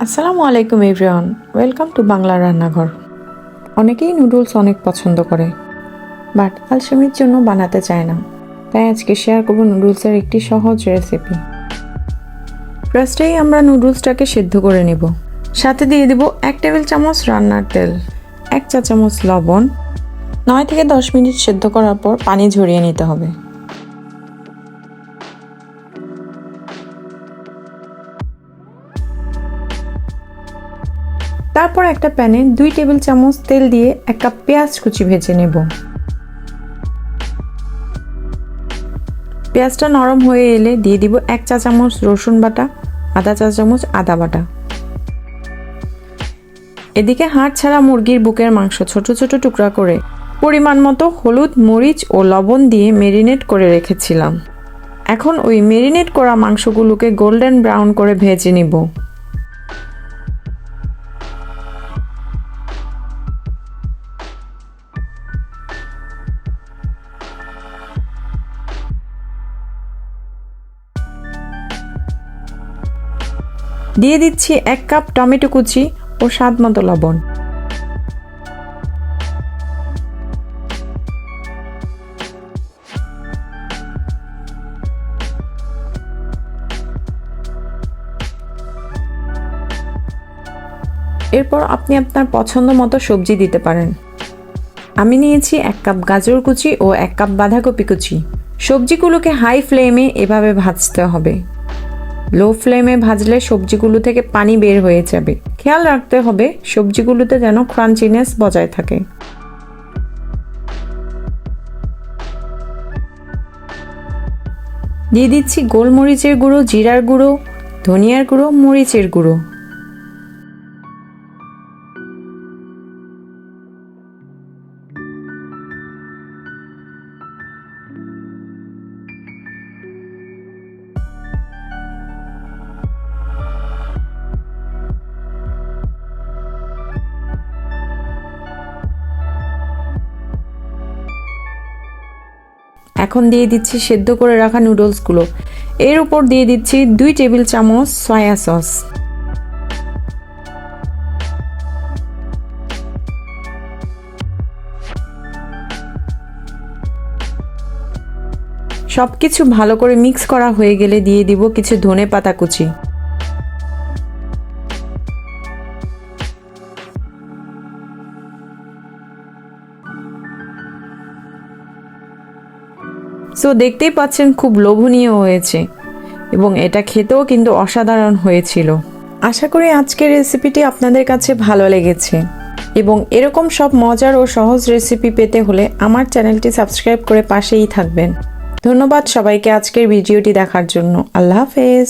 আসসালামু আলাইকুম everyone, welcome to বাংলার রান্নাঘর। অনেকেই নুডলস অনেক পছন্দ করে, বাট আলসেমির জন্য বানাতে চায় না। তাই আজকে শেয়ার করব নুডলসের একটি সহজ রেসিপি। ফার্স্টেই আমরা নুডলসটাকে সেদ্ধ করে নেব। সাথে দিয়ে দেব 1 টেবিল চামচ রান্নার তেল, 1 চা চামচ লবণ। 9 থেকে 10 মিনিট সেদ্ধ করার পর পানি ঝরিয়ে নিতে হবে। তারপর একটা প্যানে 2 টেবিল চামচ তেল দিয়ে 1 কাপ পেঁয়াজ কুচি ভেজে নেব। পেঁয়াজটা নরম হয়ে এলে দিয়ে দিব 1 চা চামচ রসুন বাটা, আধা চা চামচ আদা বাটা। এদিকে হাড় ছাড়া মুরগির বুকের মাংস ছোট ছোট টুকরা করে পরিমাণ মতো হলুদ, মরিচ ও লবণ দিয়ে ম্যারিনেট করে রেখেছিলাম। এখন ওই ম্যারিনেট করা মাংসগুলোকে গোল্ডেন ব্রাউন করে ভেজে নিব। দিয়ে দিচ্ছি 1 কাপ টমেটো কুচি ও স্বাদ মতো লবণ। এরপর আপনি আপনার পছন্দ মতো সবজি দিতে পারেন। আমি নিয়েছি 1 কাপ গাজর কুচি ও 1 কাপ বাঁধাকপি কুচি। সবজিগুলোকে হাই ফ্লেমে এভাবে ভাজতে হবে। লো ফ্লেমে ভাজলে সবজিগুলো থেকে পানি বের হয়ে যাবে। খেয়াল রাখতে হবে সবজিগুলোতে যেন ক্রাঞ্চিনেস বজায় থাকে। দিয়ে দিচ্ছি গোলমরিচের গুঁড়ো, জিরার গুঁড়ো, ধনিয়ার গুঁড়ো, মরিচের গুঁড়ো। এখন দিয়ে দিচ্ছি সেদ্ধ করে রাখা নুডলসগুলো। এর উপর দিয়ে দিচ্ছি 2 টেবিল চামচ সয়া সস। সবকিছু ভালো করে মিক্স করা হয়ে গেলে দিয়ে দিব কিছু ধনেপাতা কুচি। সো দেখতেই পাচ্ছেন খুব লোভনীয় হয়েছে এবং এটা খেতেও কিন্তু অসাধারণ হয়েছিল। আশা করি আজকের রেসিপিটি আপনাদের কাছে ভালো লেগেছে এবং এরকম সব মজার ও সহজ রেসিপি পেতে হলে আমার চ্যানেলটি সাবস্ক্রাইব করে পাশেই থাকবেন। ধন্যবাদ সবাইকে আজকের ভিডিওটি দেখার জন্য। আল্লাহ হাফেজ।